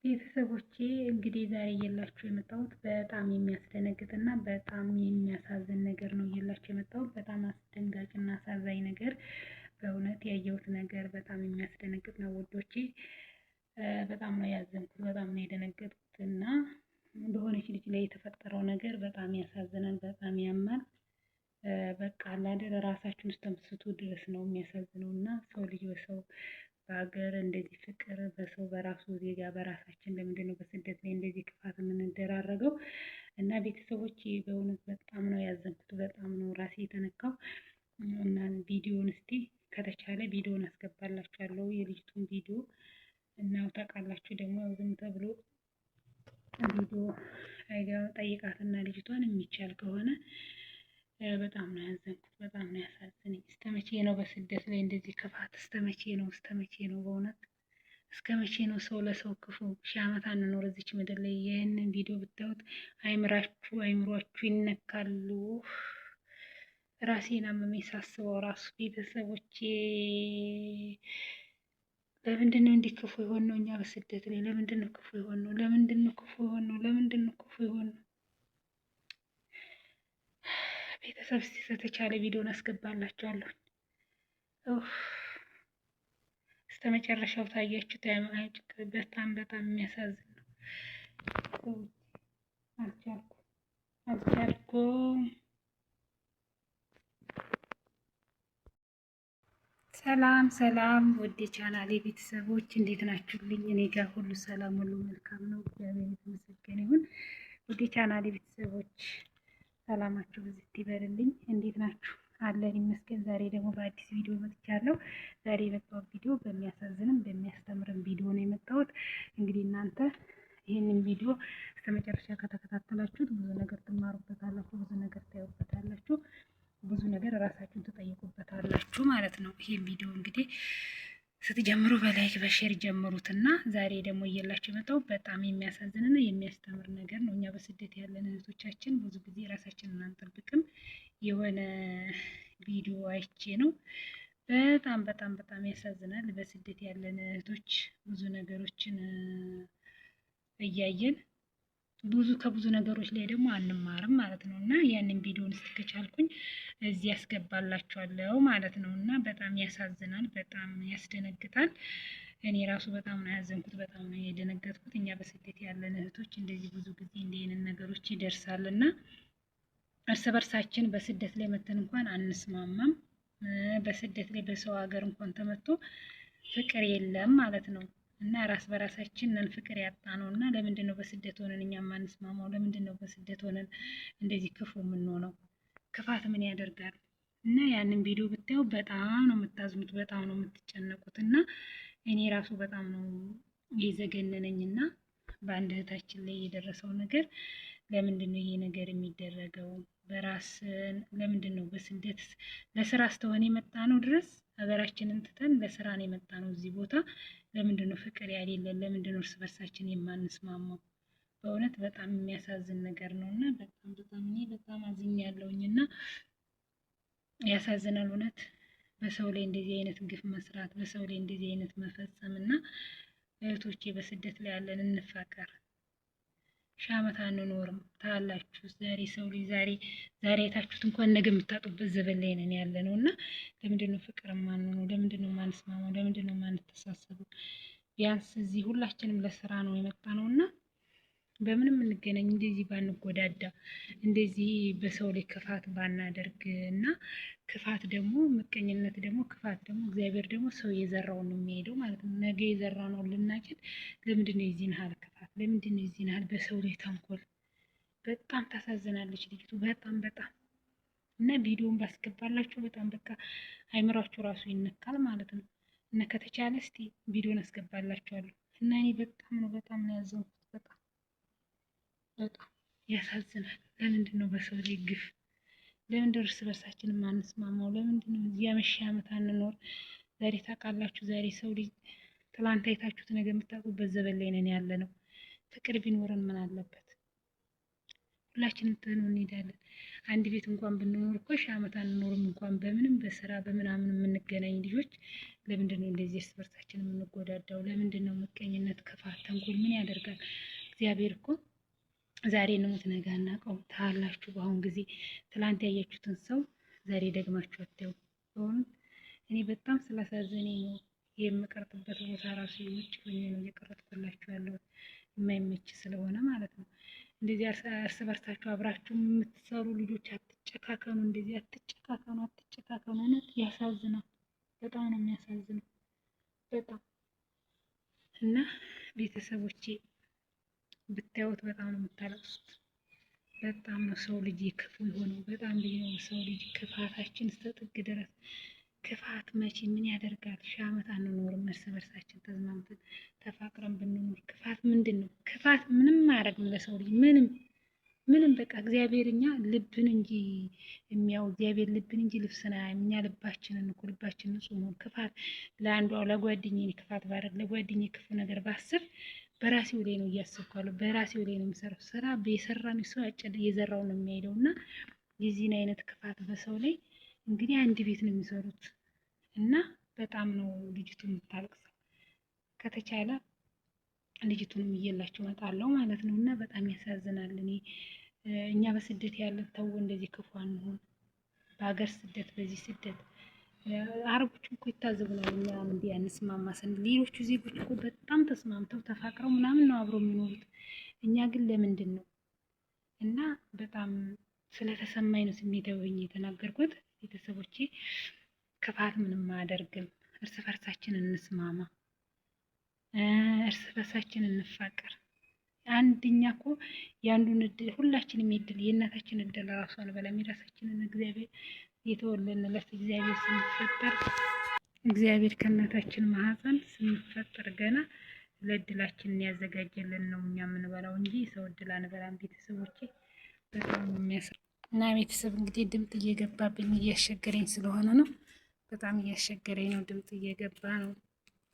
ቤተሰቦቼ እንግዲህ ዛሬ እየላችሁ የመጣሁት በጣም የሚያስደነግጥና በጣም የሚያሳዝን ነገር ነው እየላችሁ የመጣሁት። በጣም አስደንጋጭና አሳዛኝ ነገር፣ በእውነት ያየሁት ነገር በጣም የሚያስደነግጥ ነው ውዶቼ። በጣም ነው ያዘንኩት፣ በጣም ነው የደነገጥኩት እና በሆነች ልጅ ላይ የተፈጠረው ነገር በጣም ያሳዝናል፣ በጣም ያማል። በቃ አይደል ራሳችሁን እስከምትስቱ ድረስ ነው የሚያሳዝነው እና ሰው ልጅ በሰው በሀገር እንደዚህ ፍቅር በሰው በራሱ ዜጋ በራሳችን ለምንድን ነው በስደት ላይ እንደዚህ ክፋት የምንደራረገው? እና ቤተሰቦች በእውነት በጣም ነው ያዘንኩት፣ በጣም ነው ራሴ የተነካው። እና ቪዲዮን እስቲ ከተቻለ ቪዲዮን አስገባላችኋለሁ የልጅቱን ቪዲዮ እና ታውቃላችሁ ደግሞ ዝም ተብሎ ቪዲዮ ጠይቃትና ልጅቷን የሚቻል ከሆነ በጣም ነው ያዘንኩት፣ በጣም ነው ያሳዝነኝ። እስከመቼ ነው በስደት ላይ እንደዚህ ክፋት? እስከመቼ ነው? እስከመቼ ነው? በእውነት እስከመቼ ነው ሰው ለሰው ክፉ? ሺህ ዓመት አንኖር እዚች ምድር ላይ። ይህንን ቪዲዮ ብታዩት አይምሯችሁ ይነካሉ። ራሴን አመመኝ ሳስበው ራሱ። ቤተሰቦቼ ለምንድን ነው እንዲህ ክፉ የሆን ነው? እኛ በስደት ላይ ለምንድን ነው ክፉ የሆን ነው? ለምንድን ነው ክፉ የሆን ነው? ለምንድን ነው ክፉ የሆን ነው? ቤተሰብ እስቲ ከተቻለ ቪዲዮን አስገባላችኋለሁ። እስከ መጨረሻው ታያችሁት። በጣም በጣም የሚያሳዝን ነው። አልቻልኩም። ሰላም ሰላም፣ ውድ ቻናሌ ቤተሰቦች እንዴት ናችሁልኝ? እኔ ጋር ሁሉ ሰላም፣ ሁሉ መልካም ነው። እግዚአብሔር የተመሰገነ ይሁን። ውድ ቻናሌ ቤተሰቦች ሰላማችሁ ብዝት ይበልልኝ። እንዴት ናችሁ? አለን ይመስገን። ዛሬ ደግሞ በአዲስ ቪዲዮ መጥቻለሁ። ዛሬ የመጣሁት ቪዲዮ በሚያሳዝንም በሚያስተምርም ቪዲዮ ነው የመጣሁት። እንግዲህ እናንተ ይህንን ቪዲዮ እስከ መጨረሻ ከተከታተላችሁት ብዙ ነገር ትማሩበታላችሁ፣ ብዙ ነገር ታዩበታላችሁ፣ ብዙ ነገር ራሳችሁን ትጠይቁበታላችሁ ማለት ነው። ይሄን ቪዲዮ እንግዲህ ስትጀምሩ በላይክ በሼር ጀምሩትና ዛሬ ደግሞ እየላችሁ የመጣው በጣም የሚያሳዝንና የሚያስተምር ነገር ነው። እኛ በስደት ያለን እህቶቻችን ብዙ ጊዜ ራሳችንን አንጠብቅም። የሆነ ቪዲዮ አይቼ ነው። በጣም በጣም በጣም ያሳዝናል። በስደት ያለን እህቶች ብዙ ነገሮችን እያየን ከብዙ ነገሮች ላይ ደግሞ አንማርም ማለት ነው። እና ያንን ቪዲዮን ስትከቻልኩኝ እዚህ ያስገባላችኋለሁ ማለት ነው። እና በጣም ያሳዝናል፣ በጣም ያስደነግጣል። እኔ ራሱ በጣም ነው ያዘንኩት፣ በጣም ነው የደነገጥኩት። እኛ በስደት ያለን እህቶች እንደዚህ ብዙ ጊዜ እንዲህ አይነት ነገሮች ይደርሳል እና እርስ በርሳችን በስደት ላይ መተን እንኳን አንስማማም። በስደት ላይ በሰው ሀገር እንኳን ተመቶ ፍቅር የለም ማለት ነው። እና ራስ በራሳችን ነን ፍቅር ያጣ ነው። እና ለምንድን ነው በስደት ሆነን እኛ ማንስማማው? ለምንድን ነው በስደት ሆነን እንደዚህ ክፉ የምንሆነው? ክፋት ምን ያደርጋል? እና ያንን ቪዲዮ ብታዩ በጣም ነው የምታዝኑት፣ በጣም ነው የምትጨነቁት። እና እኔ ራሱ በጣም ነው የዘገነነኝ እና በአንድ እህታችን ላይ የደረሰው ነገር ለምንድን ነው ይሄ ነገር የሚደረገው? ለምንድን ነው በስደት ለስራ ስተሆነ የመጣ ነው ድረስ ሀገራችንን ትተን ለስራ ነው የመጣ ነው እዚህ ቦታ። ለምንድን ነው ፍቅር ያሌለን? ለምንድን ነው እርስ በርሳችን የማንስማማው? በእውነት በጣም የሚያሳዝን ነገር ነው እና በጣም እኔ በጣም አዝኛለሁኝ እና ያሳዝናል እውነት። በሰው ላይ እንደዚህ አይነት ግፍ መስራት፣ በሰው ላይ እንደዚህ አይነት መፈጸም እና እህቶቼ በስደት ላይ ያለን እንፋቀር። ሺህ ዓመት አንኖርም ታላችሁ። ዛሬ ሰው ልጅ ዛሬ የታችሁት እንኳን ነገ የምታጡበት ዘበን ላይ ነን ያለ ነው እና ለምንድን ነው ፍቅር የማንሆነው? ለምንድን ነው የማንስማማው? ለምንድን ነው የማንተሳሰበው? ቢያንስ እዚህ ሁላችንም ለስራ ነው የመጣ ነው እና በምንም እንገናኝ እንደዚህ ባንጎዳዳ፣ እንደዚህ በሰው ላይ ክፋት ባናደርግ እና ክፋት ደግሞ ምቀኝነት ደግሞ ክፋት ደግሞ እግዚአብሔር ደግሞ ሰው የዘራውን ነው የሚሄደው ማለት ነው። ነገ የዘራነውን ልናጭድ። ለምንድን ነው የዚህን ያህል ክፋት? ለምንድን ነው የዚህን ያህል በሰው ላይ ተንኮል? በጣም ታሳዝናለች ልጅቱ፣ በጣም በጣም እና ቪዲዮን ባስገባላችሁ በጣም በቃ አይምሯችሁ ራሱ ይነካል ማለት ነው። እና ከተቻለ እስቲ ቪዲዮን አስገባላችኋለሁ እና እኔ በጣም ነው ያዘንኩት። በጣም ያሳዝናል። ለምንድን ነው በሰው ላይ ግፍ? ለምንድን እርስ በርሳችን የማንስማማው? ለምንድን ነው እዚያ ሺህ ዓመት አንኖር? ዛሬ ታውቃላችሁ፣ ዛሬ ሰው ልጅ ትላንት አይታችሁት ነገ የምታውቁበት ዘበን ላይ ነን ያለ ነው። ፍቅር ቢኖረን ምን አለበት? ሁላችንም ትተነው እንሄዳለን። አንድ ቤት እንኳን ብንኖር እኮ ሺህ ዓመት አንኖርም እንኳን በምንም በስራ በምናምን የምንገናኝ ልጆች ለምንድን ነው እንደዚህ እርስ በርሳችን የምንጎዳዳው? ለምንድን ነው ምቀኝነት፣ ክፋት፣ ተንኮል ምን ያደርጋል? እግዚአብሔር እኮ ዛሬ ንሙት ነገ አናውቀው ታላችሁ። በአሁን ጊዜ ትላንት ያያችሁትን ሰው ዛሬ ደግማችሁ አታዩ። በእውነት እኔ በጣም ስላሳዘነኝ ነው የምቀርጥበት ቦታ ራሱ ውጭ ሆኜ ነው እየቀረጥኩላችሁ ያለሁት የማይመች ስለሆነ ማለት ነው። እንደዚህ እርስ በርሳችሁ አብራችሁ የምትሰሩ ልጆች አትጨካከኑ፣ እንደዚህ አትጨካከኑ፣ አትጨካከኑ። እውነት ያሳዝናል። በጣም ነው የሚያሳዝነው በጣም እና ቤተሰቦቼ ብታዩት በጣም ነው የምታለቅሱት። በጣም ነው ሰው ልጅ ክፉ የሆነው። በጣም ልጅ ነው ሰው ልጅ ክፋታችን እስከ ጥግ ድረስ። ክፋት መቼ ምን ያደርጋል? ሺህ ዓመት አንኖርም እርስ በርሳችን ተዝናንተን ተፋቅረን ብንኖር። ክፋት ምንድን ነው? ክፋት ምንም አያደርግም ለሰው ልጅ ምንም በቃ እግዚአብሔር እኛ ልብን እንጂ የሚያው እግዚአብሔር ልብን እንጂ ልብስን አያይም። እኛ ልባችንን እኮ ልባችን ንጹህ ነው። ክፋት ለአንዷ ለጓደኛዬ ክፋት ባደርግ ለጓደኛዬ ክፉ ነገር ባስብ በራሴው ላይ ነው እያሰብኳለሁ። በራሴው ላይ ነው የምሰራው። ስራ የሰራን ሰው የዘራው ነው የሚሄደው እና የዚህን አይነት ክፋት በሰው ላይ እንግዲህ አንድ ቤት ነው የሚሰሩት እና በጣም ነው ልጅቱ የምታለቅሰው። ከተቻለ ልጅቱንም እየላችሁ እመጣለሁ ማለት ነው እና በጣም ያሳዝናል። እኛ በስደት ያለን ተው እንደዚህ ክፉ አንሆን። በሀገር ስደት በዚህ ስደት አረቦች እኮ ይታዘቡናል። እኛ እንዲህ አንስማማ ስንል ሌሎቹ ዜጎች እኮ በጣም ተስማምተው ተፋቅረው ምናምን ነው አብረው የሚኖሩት። እኛ ግን ለምንድን ነው? እና በጣም ስለተሰማኝ ነው ስሜታዊ ሆኜ የተናገርኩት። ቤተሰቦቼ ክፋት ምንም አያደርግም። እርስ በርሳችን እንስማማ፣ እርስ በርሳችን እንፋቀር። አንድኛ እኮ የአንዱን እድል ሁላችንም የድል የእናታችን እድል ራሷን በላም የራሳችንን እግዚአብሔር የተወለንለት እግዚአብሔር ስንፈጠር እግዚአብሔር ከእናታችን ማህፀን ስንፈጠር ገና ለእድላችንን ያዘጋጀልን ነው እኛ የምንበላው እንጂ ሰው እድል አንበላም። ቤተሰቦቼ በጣም የሚያስር እና ቤተሰብ እንግዲህ ድምፅ እየገባብኝ እያስቸገረኝ ስለሆነ ነው። በጣም እያስቸገረኝ ነው። ድምፅ እየገባ ነው።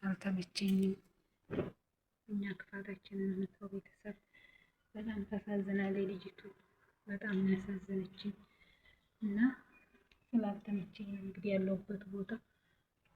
አልተመቸኝም። እኛ ክፋታችንን እንተው ቤተሰብ። በጣም ታሳዝናለች ልጅቱ። በጣም ያሳዘነችኝ እና ስላልተመቸኝ ነው እንግዲህ ያለሁበት ቦታ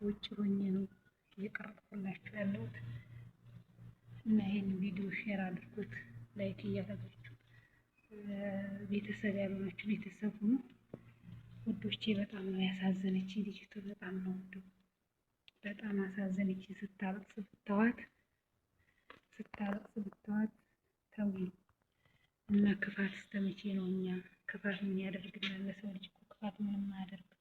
ውጭ ሆኜ ነው እየቀረጥኩላችሁ ያለሁት እና ይሄን ቪዲዮ ሼር አድርጉት፣ ላይክ እያደረጋችሁ ቤተሰብ ያልሆናችሁ ቤተሰብ ሁኑ ውዶቼ። በጣም ነው ያሳዘነች ልጅቱ። በጣም ነው በጣም አሳዘነች። ስታለቅስ ብታዋት ተው እና ክፋት እስከመቼ ነው? እኛ ክፋት ምን ያደርግልናል? ለሰው ልጅ እኮ ክፋት ምንም አያደርግም።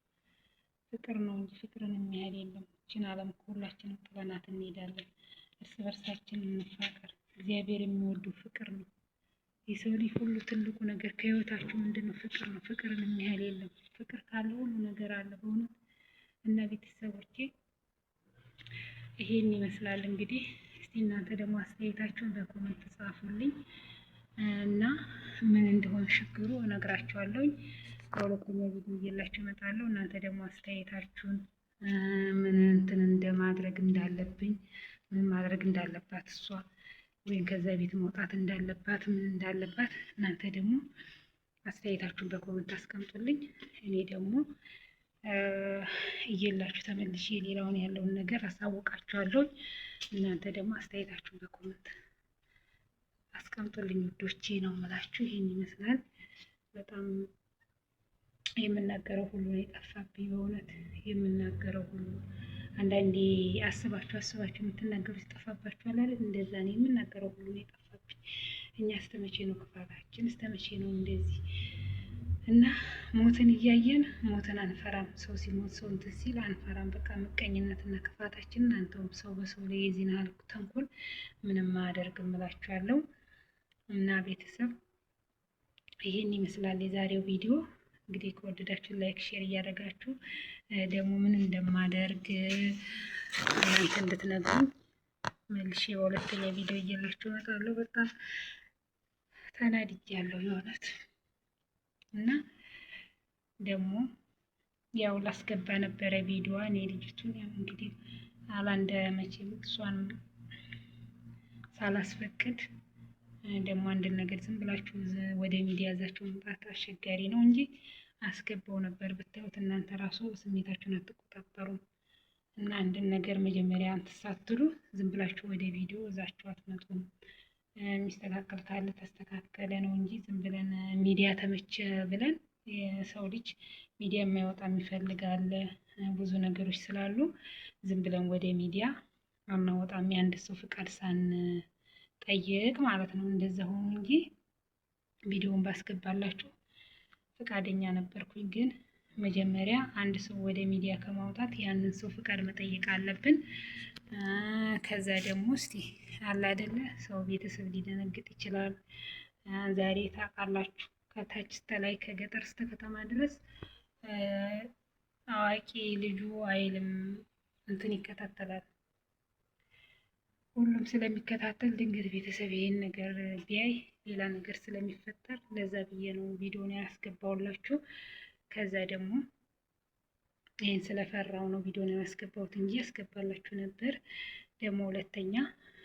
ፍቅር ነው እንጂ ፍቅርን የሚያህል የለም። ይህችን ዓለም ሁላችንም ጥለናት እንሄዳለን። እርስ በርሳችን እንፋቀር። እግዚአብሔር የሚወደው ፍቅር ነው። የሰው ልጅ ሁሉ ትልቁ ነገር ከህይወታችሁ ምንድን ነው? ፍቅር ነው። ፍቅርን የሚያህል የለም። ፍቅር ካለ ሁሉ ነገር አለ በእውነት እና ቤተሰቦቼ ይሄን ይመስላል እንግዲህ። እስቲ እናንተ ደግሞ አስተያየታችሁን በኮሜንት ጻፉልኝ እና ምን እንደሆነ ችግሩ እነግራችኋለሁ። በሁለተኛ ቪዲዮ እየላችሁ እመጣለሁ። እናንተ ደግሞ አስተያየታችሁን ምን እንትን እንደማድረግ እንዳለብኝ ምን ማድረግ እንዳለባት እሷ ወይም ከዛ ቤት መውጣት እንዳለባት ምን እንዳለባት እናንተ ደግሞ አስተያየታችሁን በኮሜንት አስቀምጡልኝ። እኔ ደግሞ እየላችሁ ተመልሼ ሌላውን ያለውን ነገር አሳውቃችኋለሁ። እናንተ ደግሞ አስተያየታችሁን በኮሜንት አስቀምጡልኝ ውዶቼ ነው የምላችሁ። ይሄን ይመስላል። በጣም የምናገረው ሁሉ ነው የጠፋብኝ በእውነት የምናገረው ሁሉ። አንዳንዴ አስባችሁ የምትናገሩት ይጠፋባችኋል አይደል? እንደዛ ነው የምናገረው ሁሉ ነው የጠፋብኝ። እኛ እስተመቼ ነው ክፋታችን? እስተመቼ ነው እንደዚህ? እና ሞትን እያየን ሞትን አንፈራም። ሰው ሲሞት ሰው እንትን ሲል አንፈራም። በቃ ምቀኝነትና ክፋታችንን አንተውም። ሰው በሰው ላይ የዚህን ያህል ተንኮል ምንም አያደርግም እላችኋለሁ። እና ቤተሰብ ይሄን ይመስላል የዛሬው ቪዲዮ። እንግዲህ ከወደዳችሁ ላይክ ሼር እያደረጋችሁ ደግሞ ምን እንደማደርግ እናንተ እንድትነግሩኝ መልሼ በሁለተኛ ቪዲዮ እየላችሁ እመጣለሁ። በጣም ተናድጃለሁ የእውነት እና ደግሞ ያው ላስገባ ነበረ ቪዲዮ እኔ ልጅቱን ያው እንግዲህ አላንደ መቼም እሷን ሳላስፈቅድ ደግሞ አንድን ነገር ዝም ብላችሁ ወደ ሚዲያ ይዛችሁ መምጣት አስቸጋሪ ነው እንጂ አስገባው ነበር ብታዩት። እናንተ ራሱ ስሜታችሁን አትቆጣጠሩም። እና አንድን ነገር መጀመሪያ ሳትሉ ዝም ብላችሁ ወደ ቪዲዮ ይዛችሁ አትመጡም። የሚስተካከል ካለ ተስተካከለ ነው እንጂ ዝም ብለን ሚዲያ ተመቸ ብለን የሰው ልጅ ሚዲያ የማይወጣ የሚፈልግ አለ። ብዙ ነገሮች ስላሉ ዝም ብለን ወደ ሚዲያ አናወጣም፣ የአንድ ሰው ፍቃድ ሳንጠይቅ ማለት ነው። እንደዛ ሆኖ እንጂ ቪዲዮውን ባስገባላችሁ ፍቃደኛ ነበርኩኝ። ግን መጀመሪያ አንድ ሰው ወደ ሚዲያ ከማውጣት ያንን ሰው ፍቃድ መጠየቅ አለብን። ከዛ ደግሞ እስቲ አለ አይደለ ሰው ቤተሰብ ሊደነግጥ ይችላል። ዛሬ ታውቃላችሁ ከታች እስከ ላይ ከገጠር እስከ ከተማ ድረስ አዋቂ ልጁ አይልም እንትን ይከታተላል። ሁሉም ስለሚከታተል ድንገት ቤተሰብ ይሄን ነገር ቢያይ ሌላ ነገር ስለሚፈጠር ለዛ ብዬ ነው ቪዲዮን ያስገባውላችሁ። ከዛ ደግሞ ይሄን ስለፈራው ነው ቪዲዮን ያስገባሁት እንጂ ያስገባላችሁ ነበር። ደግሞ ሁለተኛ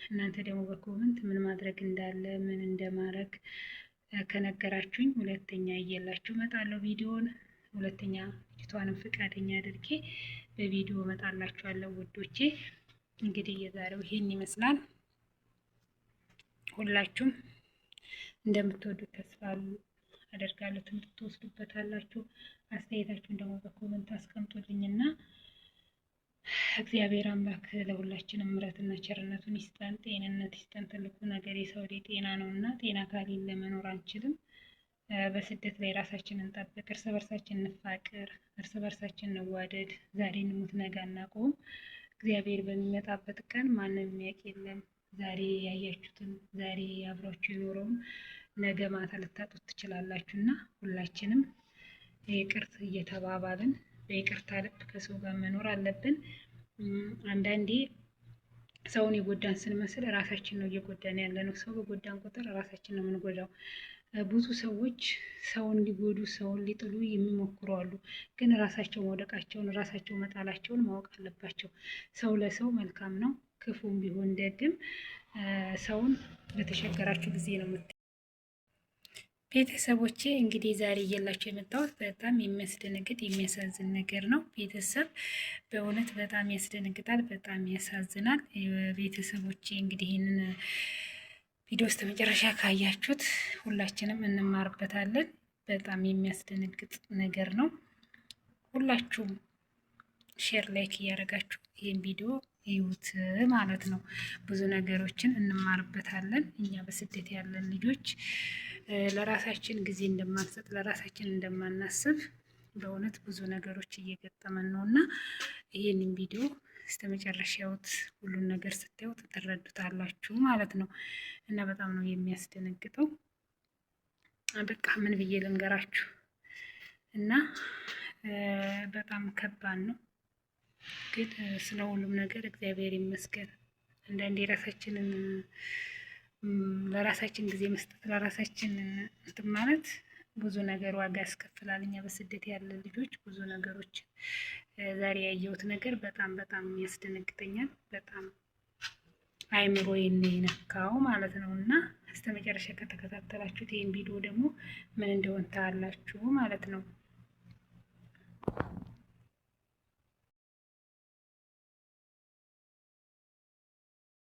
እናንተ ደግሞ በኮመንት ምን ማድረግ እንዳለ ምን እንደማድረግ ከነገራችሁኝ ሁለተኛ እየላችሁ እመጣለሁ ቪዲዮን። ሁለተኛ ልጅቷንም ፍቃደኛ አድርጌ በቪዲዮ እመጣላችኋለሁ ውዶቼ። እንግዲህ የዛሬው ይሄን ይመስላል። ሁላችሁም እንደምትወዱት ተስፋ አደርጋለሁ። ትምህርት ትወስዱበታላችሁ። አስተያየታችሁን ደግሞ በኮመንት አስቀምጡልኝና እግዚአብሔር አምላክ ለሁላችንም ምሕረትና ቸርነቱን ይስጠን፣ ጤንነት ይስጠን። ትልቁ ነገር የሰው ልጅ ጤና ነው እና ጤና ከሌለ መኖር አንችልም። በስደት ላይ ራሳችንን እንጠብቅ፣ እርስ በርሳችን እንፋቅር፣ እርስ በርሳችን እንዋደድ። ዛሬ እንሙት ነገ አናውቀውም። እግዚአብሔር በሚመጣበት ቀን ማንም የሚያውቅ የለም። ዛሬ ያያችሁትን ዛሬ አብሯችሁ የኖረውን ነገ ማታ ልታጡት ትችላላችሁ እና ሁላችንም ይቅርታ እየተባባልን በይቅርታ ልብ ከሰው ጋር መኖር አለብን። አንዳንዴ ሰውን የጎዳን ስንመስል ራሳችን ነው እየጎዳን ያለ ነው። ሰው በጎዳን ቁጥር ራሳችን ነው የምንጎዳው። ብዙ ሰዎች ሰውን ሊጎዱ ሰውን ሊጥሉ የሚሞክሩ አሉ። ግን ራሳቸው መውደቃቸውን ራሳቸው መጣላቸውን ማወቅ አለባቸው። ሰው ለሰው መልካም ነው፣ ክፉም ቢሆን ደግም ሰውን በተቸገራችሁ ጊዜ ነው ቤተሰቦቼ እንግዲህ ዛሬ እየላችሁ የመጣሁት በጣም የሚያስደነግጥ የሚያሳዝን ነገር ነው። ቤተሰብ በእውነት በጣም ያስደነግጣል፣ በጣም ያሳዝናል። ቤተሰቦቼ እንግዲህ ይህንን ቪዲዮ ውስጥ መጨረሻ ካያችሁት ሁላችንም እንማርበታለን። በጣም የሚያስደነግጥ ነገር ነው። ሁላችሁም ሼር ላይክ እያደረጋችሁ ይህን ቪዲዮ ይዩት ማለት ነው። ብዙ ነገሮችን እንማርበታለን። እኛ በስደት ያለን ልጆች ለራሳችን ጊዜ እንደማንሰጥ ለራሳችን እንደማናስብ በእውነት ብዙ ነገሮች እየገጠመን ነው እና ይህንን ቪዲዮ እስከ መጨረሻ ያዩት። ሁሉን ነገር ስታዩት ትረዱታላችሁ ማለት ነው እና በጣም ነው የሚያስደነግጠው። በቃ ምን ብዬ ልንገራችሁ እና በጣም ከባድ ነው። ግን ስለ ሁሉም ነገር እግዚአብሔር ይመስገን። አንዳንዴ ለራሳችን ጊዜ መስጠት ለራሳችን እንትን ማለት ብዙ ነገር ዋጋ ያስከፍላል። እኛ በስደት ያለ ልጆች ብዙ ነገሮች ዛሬ ያየሁት ነገር በጣም በጣም ያስደነግጠኛል። በጣም አይምሮዬን የነካው ማለት ነው እና እስከ መጨረሻ ከተከታተላችሁት ይህን ቪዲዮ ደግሞ ምን እንደሆነ ታያላችሁ ማለት ነው።